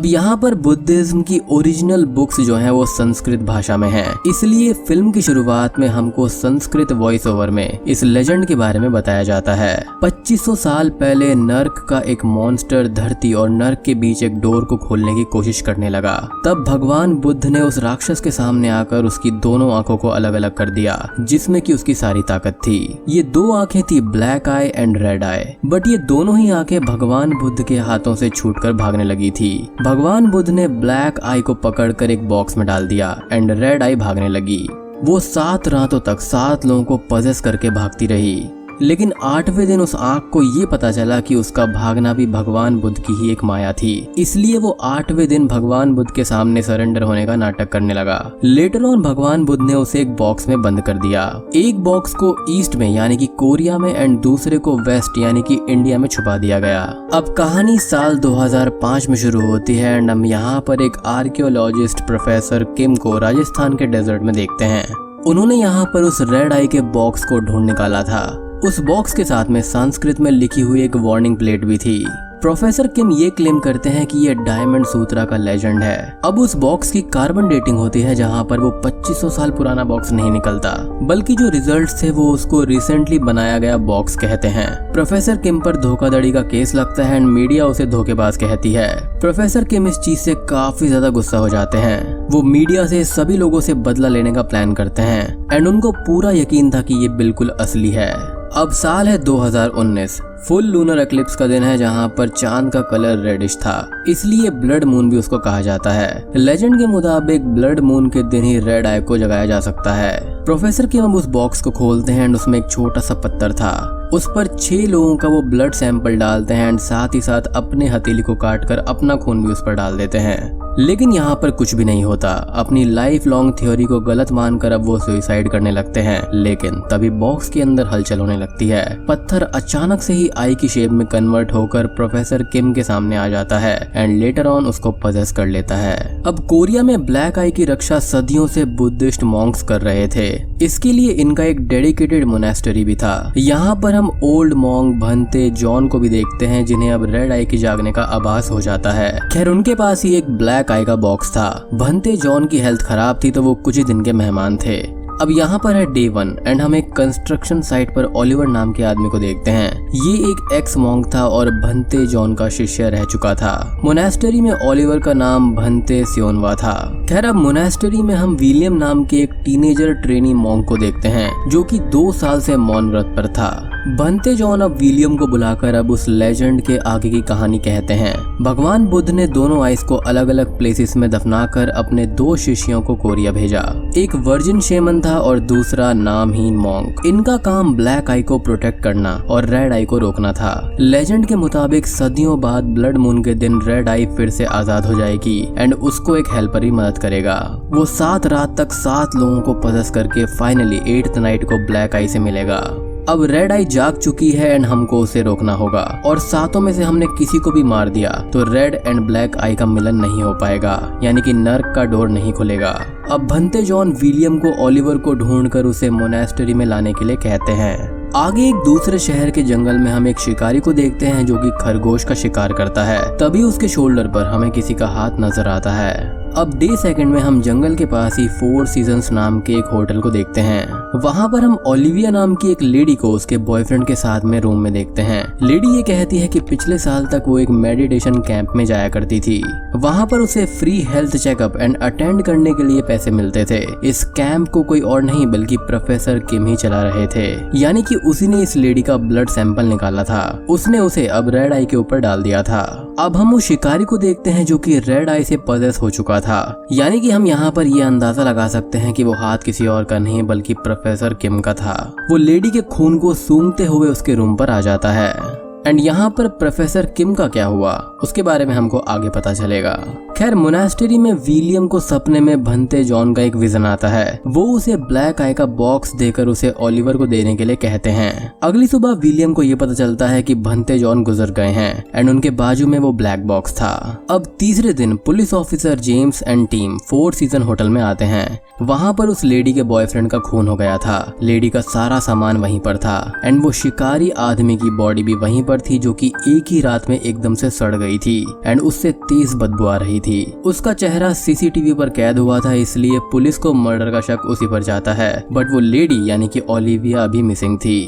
अब यहाँ पर बुद्धिज्म की ओरिजिनल बुक्स जो हैं वो संस्कृत भाषा में हैं, इसलिए फिल्म की शुरुआत में हमको संस्कृत वॉइस ओवर में इस लेजेंड के बारे में बताया जाता है। 2500 साल पहले नर्क का एक मॉन्स्टर धरती और नर्क के बीच एक डोर को खोलने की कोशिश करने लगा। तब भगवान बुद्ध ने उस राक्षस के सामने आकर उसकी दोनों आंखों को अलग अलग कर दिया, जिसमें कि उसकी सारी ताकत थी। ये दो आंखें थी, black I and red I, but ये दोनों ही आंखें भगवान बुद्ध के हाथों से छूटकर भागने लगी थी। भगवान बुद्ध ने ब्लैक आई को पकड़कर एक बॉक्स में डाल दिया एंड रेड आई भागने लगी। वो 7 रातों तक 7 लोगों को पजेस करके भागती रही, लेकिन 8वें दिन उस आंख को ये पता चला कि उसका भागना भी भगवान बुद्ध की ही एक माया थी, इसलिए वो 8वें दिन भगवान बुद्ध के सामने सरेंडर होने का नाटक करने लगा। लेटर ऑन भगवान बुद्ध ने उसे एक बॉक्स में बंद कर दिया। एक बॉक्स को ईस्ट में यानी कि कोरिया में एंड दूसरे को वेस्ट यानी कि इंडिया में छुपा दिया गया। अब कहानी साल 2005 में शुरू होती है एंड हम यहाँ पर एक आर्कियोलॉजिस्ट प्रोफेसर किम को राजस्थान के डेजर्ट में देखते हैं। उन्होंने यहाँ पर उस रेड आई के बॉक्स को ढूंढ निकाला था। उस बॉक्स के साथ में संस्कृत में लिखी हुई एक वार्निंग प्लेट भी थी। प्रोफेसर किम ये क्लेम करते हैं कि ये डायमंड सूत्रा का लेजेंड है। अब उस बॉक्स की कार्बन डेटिंग होती है, जहाँ पर वो 2500 साल पुराना बॉक्स नहीं निकलता, बल्कि जो रिजल्ट्स थे वो उसको रिसेंटली बनाया गया बॉक्स कहते हैं। प्रोफेसर किम पर धोखाधड़ी का केस लगता है एंड मीडिया उसे धोखेबाज कहती है। प्रोफेसर किम इस चीज से काफी ज्यादा गुस्सा हो जाते हैं। वो मीडिया से सभी लोगों से बदला लेने का प्लान करते हैं एंड उनको पूरा यकीन था कि ये बिल्कुल असली है। अब साल है 2019, फुल लूनर एक्लिप्स का दिन है, जहां पर चांद का कलर रेडिश था, इसलिए ब्लड मून भी उसको कहा जाता है। लेजेंड के मुताबिक ब्लड मून के दिन ही रेड आई को जगाया जा सकता है। प्रोफेसर किम अब उस बॉक्स को खोलते हैं एंड उसमें एक छोटा सा पत्थर था। उस पर 6 लोगों का वो ब्लड सैंपल डालते हैं एंड साथ ही साथ अपने हथेली को काटकर अपना खून भी उस पर डाल देते हैं, लेकिन यहाँ पर कुछ भी नहीं होता। अपनी लाइफ लॉन्ग थ्योरी को गलत मानकर अब वो सुसाइड करने लगते हैं, लेकिन तभी बॉक्स के अंदर हलचल होने लगती है। पत्थर अचानक से ही आई की शेप में कन्वर्ट होकर प्रोफेसर किम के सामने आ जाता है एंड लेटर ऑन उसको पजेस कर लेता है। अब कोरिया में ब्लैक आई की रक्षा सदियों से बुद्धिस्ट मॉन्क्स कर रहे थे। इसके लिए इनका एक डेडिकेटेड मोनेस्टरी भी था। यहाँ पर हम ओल्ड मॉन्क भंते जॉन को भी देखते हैं, जिन्हें अब रेड आई की जागने का आभास हो जाता है। खैर उनके पास ही एक ब्लैक आई का बॉक्स था। भंते जॉन की हेल्थ खराब थी तो वो कुछ ही दिन के मेहमान थे। अब यहाँ पर है डे 1 एंड हम एक कंस्ट्रक्शन साइट पर ओलिवर नाम के आदमी को देखते हैं। ये एक एक्स मॉन्क था और भंते जॉन का शिष्य रह चुका था। मोनेस्टरी में ओलिवर का नाम भंते स्योनवा था। खैर अब मोनेस्टरी में हम विलियम नाम के एक टीनेजर ट्रेनी मॉन्क को देखते हैं, जो कि 2 साल से मौन व्रत पर था। भंते जॉन अब विलियम को बुलाकर अब उस लेजेंड के आगे की कहानी कहते हैं। भगवान बुद्ध ने दोनों आइस को अलग अलग प्लेसेस में दफनाकर अपने 2 शिष्यों को कोरिया भेजा। एक वर्जिन शेमन था और दूसरा नामहीन मॉन्क। इनका काम ब्लैक आई को प्रोटेक्ट करना और रेड आई को रोकना था। लेजेंड के मुताबिक सदियों बाद ब्लड मून के दिन रेड आई फिर से आजाद हो जाएगी एंड उसको एक हेल्पर ही मदद करेगा। वो 7 रात तक 7 लोगों को पजेस करके फाइनली 8th नाइट को ब्लैक आई से मिलेगा। अब रेड आई जाग चुकी है एंड हमको उसे रोकना होगा, और 7 में से हमने किसी को भी मार दिया तो रेड एंड ब्लैक आई का मिलन नहीं हो पाएगा, यानी कि नर्क का डोर नहीं खुलेगा। अब भंते जॉन विलियम को ओलिवर को ढूंढकर उसे मोनेस्टरी में लाने के लिए कहते हैं। आगे एक दूसरे शहर के जंगल में हम एक शिकारी को देखते हैं जो कि खरगोश का शिकार करता है। तभी उसके शोल्डर पर हमें किसी का हाथ नजर आता है। अब डे 2 में हम जंगल के पास ही 4 सीजन्स नाम के एक होटल को देखते हैं। वहाँ पर हम ओलिविया नाम की एक लेडी को उसके बॉयफ्रेंड के साथ में रूम में देखते हैं। लेडी ये कहती है कि पिछले साल तक वो एक मेडिटेशन कैंप में जाया करती थी। वहाँ पर उसे free health checkup and attend करने के लिए पैसे मिलते थे। इस कैंप को कोई और नहीं बल्कि प्रोफेसर किम ही चला रहे थे, यानी कि उसी ने इस लेडी का ब्लड सैंपल निकाला था। उसने उसे अब रेड आई के ऊपर डाल दिया था। अब हम उस शिकारी को देखते हैं जो कि रेड आई से पजेस हो चुका था, यानी कि हम यहाँ पर ये अंदाजा लगा सकते हैं कि वो हाथ किसी और का नहीं बल्कि प्रोफेसर किम का था। वो लेडी के खून को सूंघते हुए उसके रूम पर आ जाता है। एंड यहाँ पर प्रोफेसर किम का क्या हुआ उसके बारे में हमको आगे पता चलेगा। खैर मोनेस्टरी में विलियम को सपने में भंते जॉन का एक विजन आता है। वो उसे ब्लैक आई का बॉक्स देकर उसे ओलिवर को देने के लिए कहते हैं। अगली सुबह विलियम को ये पता चलता है कि भंते जॉन गुजर गए हैं एंड उनके बाजू में वो ब्लैक बॉक्स था। अब तीसरे दिन police officer James and team 4 season hotel में आते हैं। वहाँ पर उस लेडी के बॉयफ्रेंड का खून हो गया था। लेडी का सारा सामान वहीं पर था एंड वो शिकारी आदमी की बॉडी भी वहीं पर पर थी जो कि एक ही रात में एकदम से सड़ गई थी एंड उससे तेज बदबू आ रही थी। उसका चेहरा सीसीटीवी पर कैद हुआ था, इसलिए पुलिस को मर्डर का शक उसी पर जाता है। बट वो लेडी यानी कि ओलिविया अभी मिसिंग थी।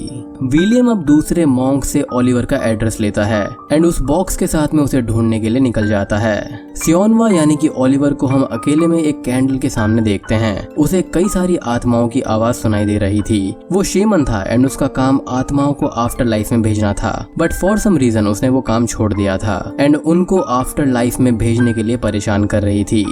विलियम अब दूसरे मॉन्क से ओलिवर का एड्रेस लेता है एंड उस बॉक्स के साथ में उसे ढूंढने के लिए निकल जाता है। सियोनवा यानी कि ओलिवर को हम अकेले में एक कैंडल के सामने देखते हैं। उसे कई सारी आत्माओं की आवाज सुनाई दे रही थी। वो शेमन था एंड उसका काम आत्माओं को आफ्टर लाइफ में भेजना था, बट फॉर सम रीजन उसने वो काम छोड़ दिया था एंड उनको आफ्टर लाइफ में भेजने के लिए परेशान कर रही थी।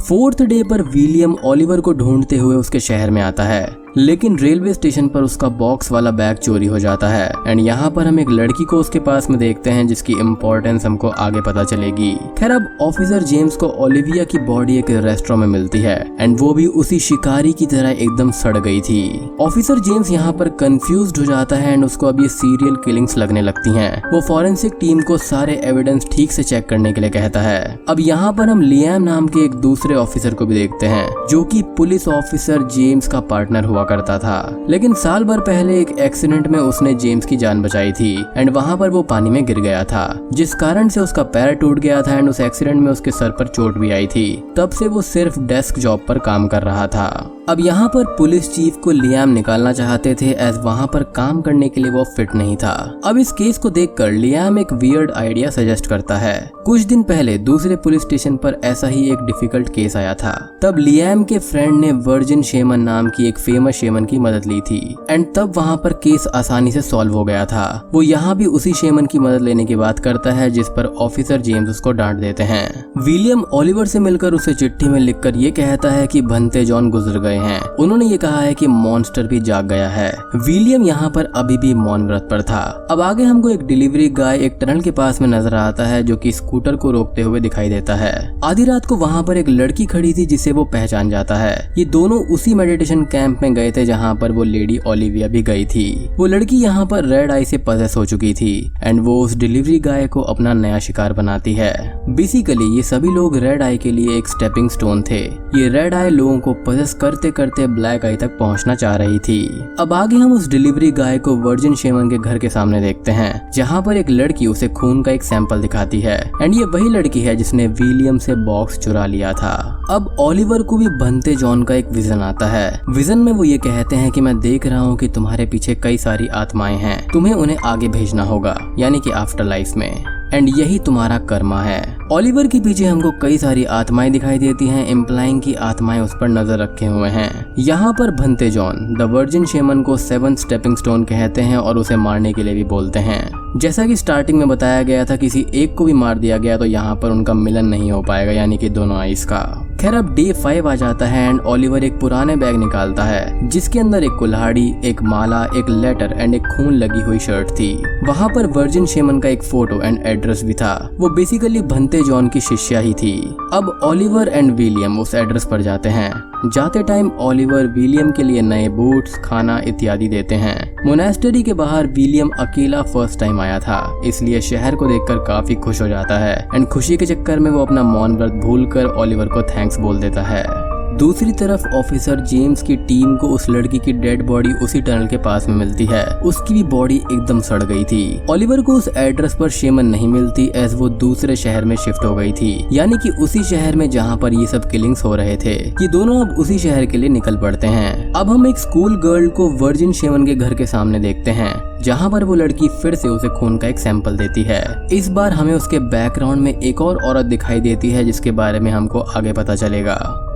4th डे पर विलियम ओलिवर को ढूंढते हुए उसके शहर में आता है, लेकिन रेलवे स्टेशन पर उसका बॉक्स वाला बैग चोरी हो जाता है एंड यहाँ पर हम एक लड़की को उसके पास में देखते हैं जिसकी इम्पोर्टेंस हमको आगे पता चलेगी। खैर अब ऑफिसर जेम्स को ओलिविया की बॉडी एक रेस्टोरेंट में मिलती है एंड वो भी उसी शिकारी की तरह एकदम सड़ गई थी। ऑफिसर जेम्स यहाँ पर कंफ्यूज्ड हो जाता है एंड उसको अब ये सीरियल किलिंग्स लगने लगती हैं। वो फॉरेंसिक टीम को सारे एविडेंस ठीक से चेक करने के लिए कहता है। अब यहाँ पर हम लियाम नाम के एक दूसरे ऑफिसर को भी देखते हैं जो कि पुलिस ऑफिसर जेम्स का पार्टनर हुआ करता था, लेकिन साल भर पहले एक एक्सीडेंट में उसने जेम्स की जान बचाई थी एंड वहाँ पर वो पानी में गिर गया था, जिस कारण से उसका पैर टूट गया था एंड उस एक्सीडेंट में उसके सर पर चोट भी आई थी। तब से वो सिर्फ डेस्क जॉब पर काम कर रहा था। अब यहाँ पर पुलिस चीफ को लियाम निकालना चाहते थे एज वहाँ पर काम करने के लिए वो फिट नहीं था। अब इस केस को देखकर लियाम एक वियर्ड आइडिया सजेस्ट करता है। कुछ दिन पहले दूसरे पुलिस स्टेशन पर ऐसा ही एक डिफिकल्ट केस आया था। तब लियाम के फ्रेंड ने वर्जिन शेमन नाम की एक फेमस शेमन की मदद ली थी एंड तब वहाँ पर केस आसानी से सॉल्व हो गया था। वो यहाँ भी उसी शेमन की मदद लेने की बात करता है जिस पर ऑफिसर जेम्स उसको डांट देते हैं। विलियम ओलिवर से मिलकर उसे चिट्ठी में लिखकर ये कहता है कि भंते जॉन गुजर गए हैं। उन्होंने ये कहा है कि मॉन्स्टर भी जाग गया है। विलियम यहाँ पर अभी भी मौन व्रत पर था। अब आगे हमको एक डिलीवरी गाय एक टनल के पास में नजर आता है जो कि स्कूटर को रोकते हुए दिखाई देता है। आधी रात को वहाँ पर एक लड़की खड़ी थी जिसे वो पहचान जाता है। ये दोनों उसी मेडिटेशन कैंप में गए थे जहाँ पर वो लेडी ओलिविया भी गई थी। वो लड़की यहाँ पर रेड आई से पजेस हो चुकी थी एंड वो उस डिलीवरी गाय को अपना नया शिकार बनाती है। बेसिकली ये सभी लोग रेड आई के लिए एक स्टेपिंग स्टोन थे। ये रेड आई लोगों को पजेस करते करते ब्लैक आई तक पहुंचना चाह रही थी। अब आगे हम उस डिलीवरी गाय को वर्जिन शेमन के घर के सामने देखते हैं जहाँ पर एक लड़की उसे खून का एक सैंपल दिखाती है एंड ये वही लड़की है जिसने विलियम से बॉक्स चुरा लिया था। अब ओलिवर को भी भंते जॉन का एक विजन आता है। विजन में वो ये कहते हैं कि मैं देख रहा हूँ कि तुम्हारे पीछे कई सारी आत्माएं हैं, तुम्हें उन्हें आगे भेजना होगा यानी कि आफ्टर लाइफ में, एंड यही तुम्हारा कर्मा है। ओलिवर के पीछे हमको कई सारी आत्माएं दिखाई देती हैं, इम्प्लाइंग की आत्माएं उस पर नजर रखे हुए हैं। यहाँ पर भंते जॉन द वर्जिन शेमन को 7 स्टेपिंग स्टोन कहते हैं और उसे मारने के लिए भी बोलते हैं। जैसा कि स्टार्टिंग में बताया गया था, किसी एक को भी मार दिया गया तो यहाँ पर उनका मिलन नहीं हो पाएगा यानी कि दोनों आइस का। खैर अब डे 5 आ जाता है एंड ओलिवर एक पुराने बैग निकालता है जिसके अंदर एक कुल्हाड़ी, एक माला, एक लेटर एंड एक खून लगी हुई शर्ट थी। वहाँ पर वर्जिन शेमन का एक फोटो एंड एड्रेस भी था। वो बेसिकली भंते जॉन की शिष्या ही थी। अब ओलिवर एंड विलियम उस एड्रेस पर जाते हैं। जाते टाइम ओलिवर विलियम के लिए नए बूट्स, खाना इत्यादि देते हैं। मोनेस्टरी के बाहर विलियम अकेला फर्स्ट टाइम आया था, इसलिए शहर को देखकर काफी खुश हो जाता है एंड खुशी के चक्कर में वो अपना मौन व्रत भूलकर ओलिवर को थैंक्स बोल देता है। दूसरी तरफ ऑफिसर जेम्स की टीम को उस लड़की की डेड बॉडी उसी टनल के पास में मिलती है। उसकी भी बॉडी एकदम सड़ गई थी। ओलिवर को उस एड्रेस पर शेमन नहीं मिलती एज वो दूसरे शहर में शिफ्ट हो गई थी, यानी कि उसी शहर में जहाँ पर ये सब किलिंग्स हो रहे थे। ये दोनों अब उसी शहर के लिए निकल पड़ते हैं। अब हम एक स्कूल गर्ल को वर्जिन शेमन के घर के सामने देखते हैं जहाँ पर वो लड़की फिर से उसे खून का एक सैंपल देती है। इस बार हमें उसके बैकग्राउंड में एक और औरत दिखाई देती है जिसके बारे में हमको आगे पता चलेगा।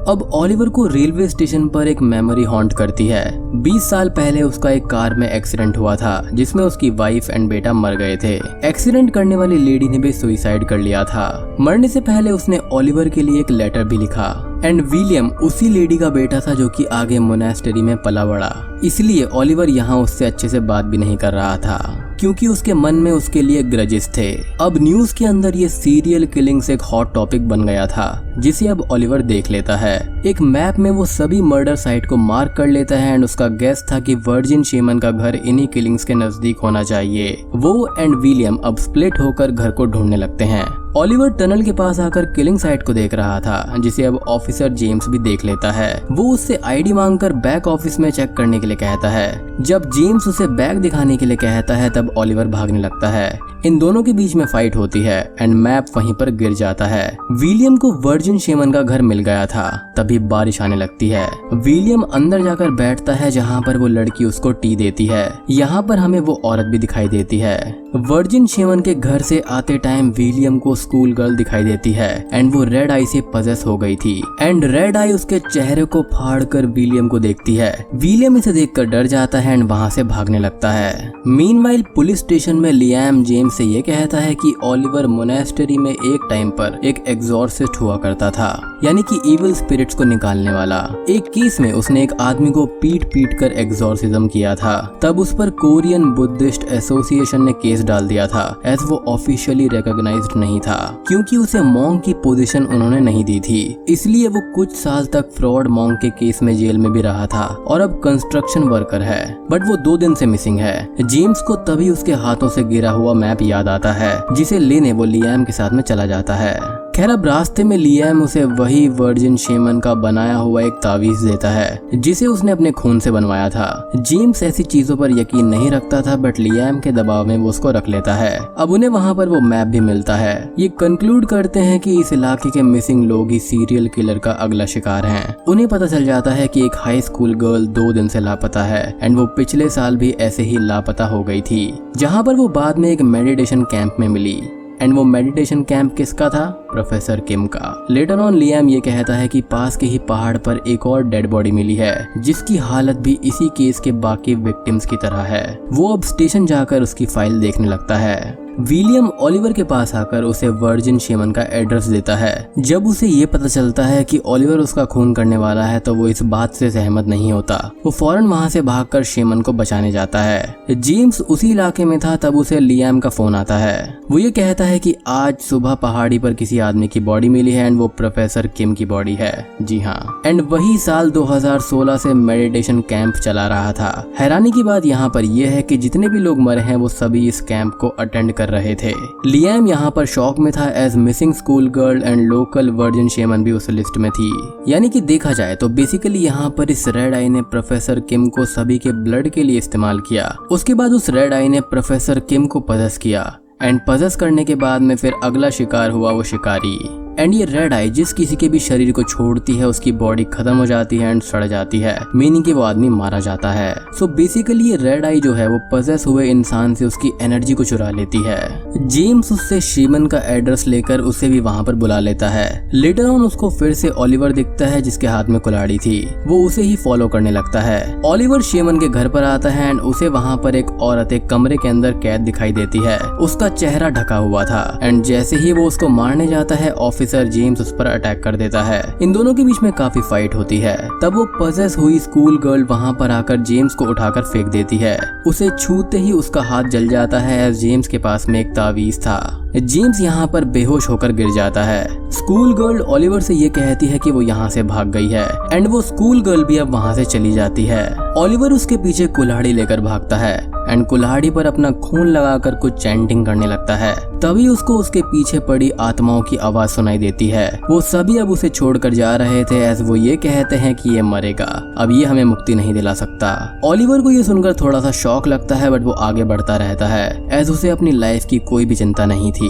अब ओलिवर को रेलवे स्टेशन पर एक मेमोरी हॉन्ट करती है। 20 साल पहले उसका एक कार में एक्सीडेंट हुआ था जिसमें उसकी वाइफ एंड बेटा मर गए थे। एक्सीडेंट करने वाली लेडी ने भी सुसाइड कर लिया था। मरने से पहले उसने ओलिवर के लिए एक लेटर भी लिखा एंड विलियम उसी लेडी का बेटा था जो कि आगे मोनेस्टरी में पला बड़ा, इसलिए ओलिवर यहाँ उससे अच्छे से बात भी नहीं कर रहा था क्योंकि उसके मन में उसके लिए ग्रजेस थे। अब न्यूज के अंदर ये सीरियल किलिंग्स एक हॉट टॉपिक बन गया था जिसे अब ओलिवर देख लेता है। एक मैप में वो सभी मर्डर साइट को मार्क कर लेता है एंड उसका गेस था कि वर्जिन शेमन का घर इन्हीं किलिंग्स के नजदीक होना चाहिए। वो एंड विलियम अब स्प्लिट होकर घर को ढूंढने लगते हैं। ओलिवर टनल के पास आकर किलिंग साइट को देख रहा था जिसे अब ऑफिसर जेम्स भी देख लेता है। वो उससे आईडी मांगकर बैक ऑफिस में चेक करने के लिए कहता है। जब जेम्स उसे बैग दिखाने के लिए कहता है तब ओलिवर भागने लगता है। इन दोनों के बीच में फाइट होती है एंड मैप वहीं पर गिर जाता है। विलियम को वर्जिन शेमन का घर मिल गया था। तभी बारिश आने लगती है। विलियम अंदर जाकर बैठता है जहाँ पर वो लड़की उसको टी देती है। यहाँ पर हमें वो औरत भी दिखाई देती है। वर्जिन शेमन के घर से आते टाइम विलियम को स्कूल गर्ल दिखाई देती है एंड वो रेड आई से पजेस हो गई थी एंड रेड आई उसके चेहरे को फाड़कर विलियम को देखती है। विलियम इसे देखकर डर जाता है एंड वहाँ से भागने लगता है। मीनवाइल पुलिस स्टेशन में लियाम जेम्स से ये कहता है कि ओलिवर मोनेस्टरी में एक टाइम पर एक एग्जॉर्सिस्ट हुआ करता था, यानी कि इविल स्पिरिट्स को निकालने वाला। एक केस में उसने एक आदमी को पीट पीट कर एग्जॉर्सिज्म किया था। तब उस पर कोरियन बुद्धिस्ट एसोसिएशन ने केस डाल दिया था एज वो ऑफिशियली रिकॉग्नाइज्ड नहीं था, क्योंकि उसे मॉन्क की पोजीशन उन्होंने नहीं दी थी। इसलिए वो कुछ साल तक फ्रॉड मॉन्क के केस में जेल में भी रहा था और अब कंस्ट्रक्शन वर्कर है, बट वो 2 दिन से मिसिंग है। जेम्स को तभी उसके हाथों से गिरा हुआ मैप याद आता है जिसे लेने वो लियाम के साथ में चला जाता है। खैर अब रास्ते में लियाम उसे वही वर्जिन शेमन का बनाया हुआ एक तावीज देता है जिसे उसने अपने खून से बनवाया था। जेम्स ऐसी चीजों पर यकीन नहीं रखता था, बट लियाम के दबाव में वो उसको रख लेता है। अब उन्हें वहाँ पर वो मैप भी मिलता है। ये कंक्लूड करते हैं कि इस इलाके के मिसिंग लोग ही सीरियल किलर का अगला शिकार हैं। उन्हें पता चल जाता है कि एक हाई स्कूल गर्ल 2 दिन से लापता है एंड वो पिछले साल भी ऐसे ही लापता हो गई थी, जहाँ पर वो बाद में एक मेडिटेशन कैंप में मिली। एंड वो मेडिटेशन कैंप किसका था? प्रोफेसर किम का। लेटर ऑन लियाम ये कहता है कि पास के ही पहाड़ पर एक और डेड बॉडी मिली है जिसकी हालत भी इसी केस के बाकी विक्टिम्स की तरह है। वो अब स्टेशन जाकर उसकी फाइल देखने लगता है। विलियम ओलिवर के पास आकर उसे वर्जिन शेमन का एड्रेस देता है। जब उसे ये पता चलता है कि ओलिवर उसका खून करने वाला है तो वो इस बात से सहमत नहीं होता। वो फौरन वहाँ से भागकर शेमन को बचाने जाता है। जेम्स उसी इलाके में था तब उसे लियाम का फोन आता है। वो ये कहता है कि आज सुबह पहाड़ी पर किसी आदमी की बॉडी मिली है एंड वो प्रोफेसर किम की बॉडी है। जी हाँ, एंड वही साल 2016 से मेडिटेशन कैंप चला रहा था। हैरानी की बात यहाँ पर यह है कि जितने भी लोग मरे हैं वो सभी इस कैंप को अटेंड कर रहे थे। लियाम यहाँ पर शॉक में था as missing school girl and local virgin shaman भी उस लिस्ट में थी। यानी कि देखा जाए तो बेसिकली यहाँ पर इस रेड आई ने प्रोफेसर किम को सभी के ब्लड के लिए इस्तेमाल किया। उसके बाद उस रेड आई ने प्रोफेसर किम को पजेस किया एंड पजेस करने के बाद में फिर अगला शिकार हुआ वो शिकारी। एंड ये रेड आई जिस किसी के भी शरीर को छोड़ती है उसकी बॉडी खत्म हो जाती है एंड सड़ जाती है, मीनिंग कि वो आदमी मारा जाता है। सो बेसिकली ये रेड आई जो है वो पजेस हुए इंसान से उसकी एनर्जी को चुरा लेती है। जेम्स उससे शेमन का एड्रेस लेकर उसे भी वहाँ पर बुला लेता है। लेटर ऑन उसको फिर से ओलिवर दिखता है जिसके हाथ में कुल्हाड़ी थी। वो उसे ही फॉलो करने लगता है। ओलिवर शेमन के घर पर आता है एंड उसे वहाँ पर एक औरत एक कमरे के अंदर कैद दिखाई देती है। उसका चेहरा ढका हुआ था एंड जैसे ही वो उसको मारने जाता है ऑफिसर जेम्स उस पर अटैक कर देता है। इन दोनों के बीच में काफी फाइट होती है। तब वो पजेस हुई स्कूल गर्ल वहाँ पर आकर जेम्स को उठाकर फेंक देती है। उसे छूते ही उसका हाथ जल जाता है। जेम्स के पास में एक तावीज था। जेम्स यहाँ पर बेहोश होकर गिर जाता है। स्कूल गर्ल ओलिवर से ये कहती है कि वो यहाँ से भाग गई है एंड वो स्कूल गर्ल भी अब वहाँ से चली जाती है। ओलिवर उसके पीछे कुल्हाड़ी लेकर भागता है एंड कुल्हाड़ी पर अपना खून लगाकर कुछ चैंटिंग करने लगता है। तभी उसको उसके पीछे पड़ी आत्माओं की आवाज सुनाई देती है। वो सभी अब उसे छोड़कर जा रहे थे एज वो ये कहते हैं कि ये मरेगा, अब ये हमें मुक्ति नहीं दिला सकता। ओलिवर को ये सुनकर थोड़ा सा शॉक लगता है बट वो आगे बढ़ता रहता है एज उसे अपनी लाइफ की कोई भी चिंता नहीं थी।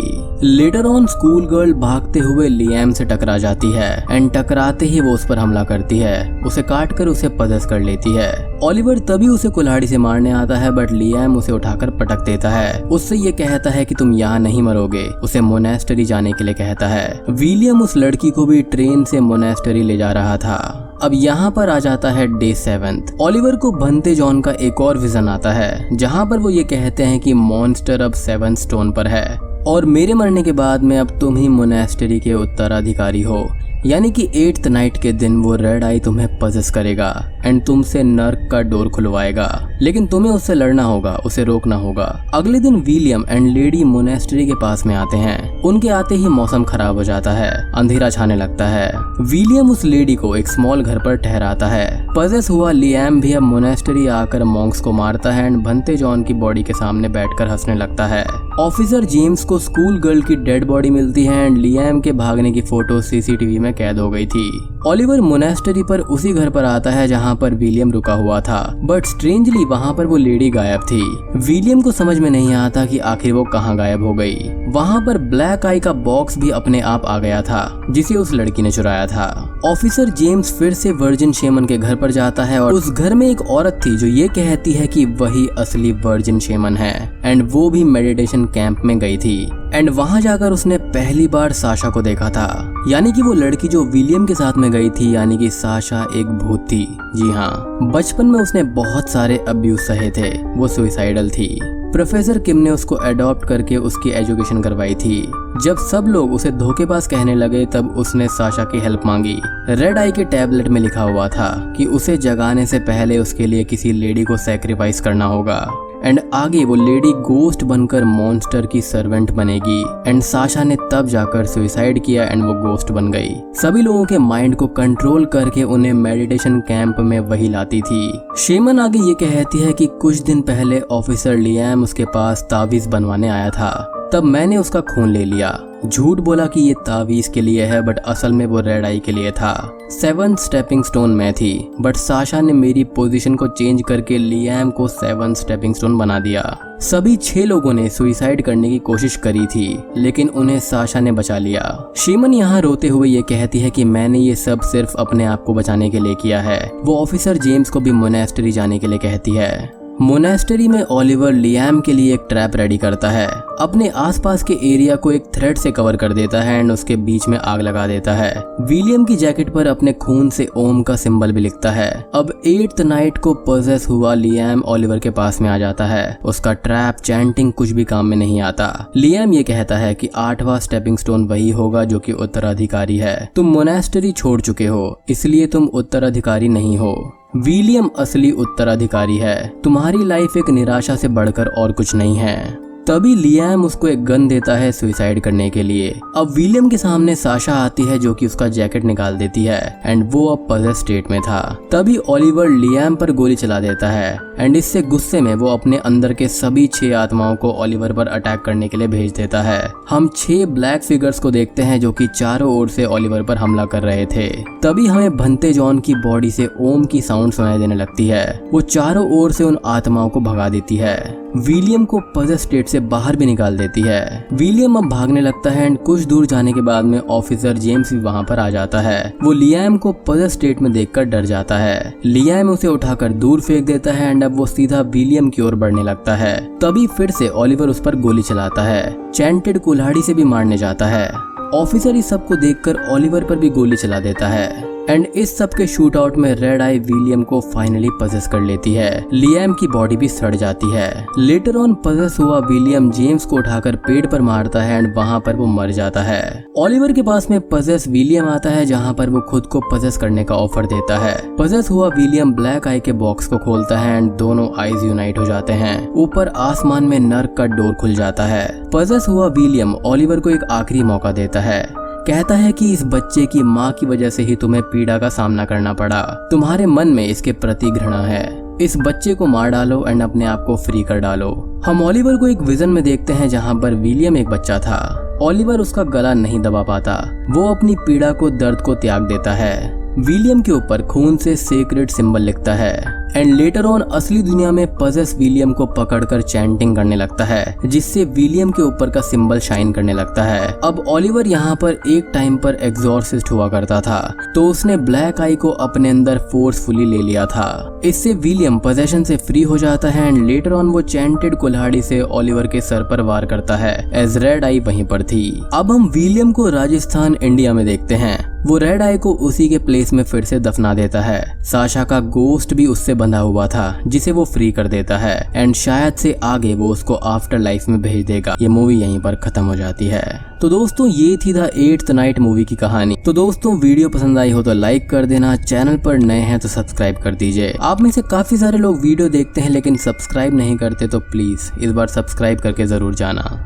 लेटर ऑन स्कूल गर्ल भागते हुए लियाम से टकरा जाती है एंड टकराते ही वो उस पर हमला करती है। उसे काट कर उसे पजेस कर लेती है। ओलिवर तभी उसे कुल्हाड़ी से मारने आता है बट लियाम उसे उठाकर पटक देता है। उससे ये कहता है कि तुम यहाँ नहीं मरोगे। उसे मोनेस्टरी जाने के लिए कहता है। विलियम उस लड़की को भी ट्रेन से मोनेस्टरी ले जा रहा था। अब यहाँ पर आ जाता है डे 7। ओलिवर को बनते जॉन का एक और विजन आता है जहाँ पर वो ये कहते हैं कि मॉन्स्टर अब 7 स्टोन पर है और मेरे मरने के बाद में अब तुम ही मोनेस्टरी के उत्तराधिकारी हो। यानी कि 8th नाइट के दिन वो रेड आई तुम्हें पजेस करेगा एंड तुमसे नर्क का डोर खुलवाएगा, लेकिन तुम्हें उससे लड़ना होगा, उसे रोकना होगा। अगले दिन विलियम एंड लेडी मोनेस्टरी के पास में आते हैं। उनके आते ही मौसम खराब हो जाता है, अंधेरा छाने लगता है। विलियम उस लेडी को एक स्मॉल घर पर ठहराता है। पजेस हुआ लियाम भी अब मोनेस्टरी आकर मॉन्क्स को मारता है एंड बनते जॉन की बॉडी के सामने बैठकर हंसने लगता है। ऑफिसर जेम्स को स्कूल गर्ल की डेड बॉडी मिलती है एंड लियाम के भागने की फोटो सीसीटीवी में कैद हो गई थी। ओलिवर मोनेस्टरी पर उसी घर पर आता है जहाँ पर विलियम रुका हुआ था, बट स्ट्रेंजली वहाँ पर वो लेडी गायब थी। विलियम को समझ में नहीं आता कि आखिर वो कहाँ गायब हो गई। वहाँ पर ब्लैक आई का बॉक्स भी अपने आप आ गया था जिसे उस लड़की ने चुराया था। ऑफिसर जेम्स फिर से वर्जिन शेमन के घर पर जाता है और उस घर में एक औरत थी जो ये कहती है कि वही असली वर्जिन शेमन है एंड वो भी मेडिटेशन कैंप में गई थी एंड वहां जाकर उसने पहली बार साशा को देखा था, यानी कि वो लड़की जो विलियम के साथ में गई थी, यानी कि साशा एक भूत थी। जी हाँ, बचपन में उसने बहुत सारे अब्यूज सहे थे, वो सुइसाइडल थी। प्रोफेसर किम ने उसको अडॉप्ट करके उसकी एजुकेशन करवाई थी। जब सब लोग उसे धोखेबाज कहने लगे तब उसने साशा की हेल्प मांगी। रेड आई के टैबलेट में लिखा हुआ था कि उसे जगाने से पहले उसके लिए किसी लेडी को सैक्रिफाइस करना होगा एंड आगे वो लेडी गोस्ट बनकर मॉन्स्टर की सर्वेंट बनेगी एंड साशा ने तब जाकर सुसाइड किया एंड वो गोस्ट बन गई। सभी लोगों के माइंड को कंट्रोल करके उन्हें मेडिटेशन कैंप में वही लाती थी। शेमन आगे ये कहती है कि कुछ दिन पहले ऑफिसर लियाम उसके पास तावीज बनवाने आया था, तब मैंने उसका खून ले लिया। झूठ बोला कि ये तावीज के लिए है बट असल में वो रेड आई के लिए था। 7 स्टेपिंग स्टोन में थी बट साशा ने मेरी पोजीशन को चेंज करके लियाम को 7 स्टेपिंग स्टोन बना दिया। सभी 6 लोगों ने सुसाइड करने की कोशिश करी थी लेकिन उन्हें साशा ने बचा लिया। शेमन यहाँ रोते हुए ये कहती है कि मैंने ये सब सिर्फ अपने आप को बचाने के लिए किया है। वो ऑफिसर जेम्स को भी मोनेस्ट्री जाने के लिए कहती है। मोनेस्ट्री में ओलिवर लियाम के लिए एक ट्रैप रेडी करता है। अपने आसपास के एरिया को एक थ्रेड से कवर कर देता है एंड उसके बीच में आग लगा देता है। विलियम की जैकेट पर अपने खून से ओम का सिंबल भी लिखता है। अब 8th नाइट को पॉजेस हुआ लियाम ओलिवर के पास में आ जाता है। उसका ट्रैप चैंटिंग कुछ भी काम में नहीं आता। लियाम ये कहता है कि 8वां स्टेपिंग स्टोन वही होगा जो कि उत्तराधिकारी है। तुम मोनेस्ट्री छोड़ चुके हो इसलिए तुम उत्तराधिकारी नहीं हो। विलियम असली उत्तराधिकारी है। तुम्हारी लाइफ एक निराशा से बढ़कर और कुछ नहीं है। तभी लियाम उसको एक गन देता है सुसाइड करने के लिए। अब विलियम के सामने साशा आती है जो कि उसका जैकेट निकाल देती है एंड वो अब पजेस स्टेट में था। तभी ओलिवर लियाम पर गोली चला देता है एंड इससे गुस्से में वो अपने अंदर के सभी 6 आत्माओं को ओलिवर पर अटैक करने के लिए भेज देता है। हम 6 ब्लैक फिगर्स को देखते हैं जो कि चारों ओर से ओलिवर पर हमला कर रहे थे। तभी हमें भनते जॉन की बॉडी से ओम की साउंड सुनाई देने लगती है। वो चारों ओर से उन आत्माओं को भगा देती है। विलियम को पजेस स्टेट से बाहर भी निकाल देती है। विलियम अब भागने लगता है एंड कुछ दूर जाने के बाद में ऑफिसर जेम्स भी वहाँ पर आ जाता है। वो लियाम को पजेस स्टेट में देखकर डर जाता है। लियाम उसे उठाकर दूर फेंक देता है एंड अब वो सीधा विलियम की ओर बढ़ने लगता है। तभी फिर से ओलिवर उस पर गोली चलाता है। चैंटेड कुल्हाड़ी से भी मारने जाता है। ऑफिसर इस सब को देखकर ओलिवर पर भी गोली चला देता है एंड इस सब के शूट आउट में रेड आई विलियम को फाइनली पजेस कर लेती है। लियाम की बॉडी भी सड़ जाती है। लेटर ऑन पजेस हुआ विलियम जेम्स को उठाकर पेड़ पर मारता है एंड वहाँ पर वो मर जाता है। ओलिवर के पास में पजेस विलियम आता है जहाँ पर वो खुद को पजेस करने का ऑफर देता है। पजेस हुआ विलियम ब्लैक आई के बॉक्स को खोलता है एंड दोनों आईज यूनाइट हो जाते हैं। ऊपर आसमान में नर्क का डोर खुल जाता है। पजेस हुआ विलियम ओलिवर को एक आखिरी मौका देता है। कहता है कि इस बच्चे की माँ की वजह से ही तुम्हें पीड़ा का सामना करना पड़ा। तुम्हारे मन में इसके प्रति घृणा है। इस बच्चे को मार डालो एंड अपने आप को फ्री कर डालो। हम ओलिवर को एक विजन में देखते हैं जहाँ पर विलियम एक बच्चा था। ओलिवर उसका गला नहीं दबा पाता। वो अपनी पीड़ा को, दर्द को त्याग देता है। विलियम के ऊपर खून से सेक्रेट सिंबल लिखता है एंड लेटर ऑन असली दुनिया में पजेस विलियम को पकड़कर चैंटिंग करने लगता है जिससे विलियम के ऊपर का सिंबल शाइन करने लगता है। अब ओलिवर यहाँ पर एक टाइम पर एग्जॉर्सिस्ट हुआ करता था तो उसने ब्लैक आई को अपने अंदर फोर्सफुली ले लिया था। इससे विलियम पोजेशन से फ्री हो जाता है एंड लेटर ऑन वो चैंटेड कुल्हाड़ी से ओलिवर के सर पर वार करता है एज रेड आई वहीं पर थी। अब हम विलियम को राजस्थान इंडिया में देखते हैं। वो रेड आई को उसी के प्लेस में फिर से दफना देता है। साशा का गोस्ट भी उससे बंधा हुआ था जिसे वो फ्री कर देता है एंड शायद से आगे वो उसको आफ्टर लाइफ में भेज देगा। ये मूवी यहीं पर खत्म हो जाती है। तो दोस्तों ये थी द 8th नाइट मूवी की कहानी। तो दोस्तों वीडियो पसंद आई हो तो लाइक कर देना, चैनल पर नए हैं तो सब्सक्राइब कर दीजिए। आप में से काफी सारे लोग वीडियो देखते हैं लेकिन सब्सक्राइब नहीं करते तो प्लीज इस बार सब्सक्राइब करके जरूर जाना।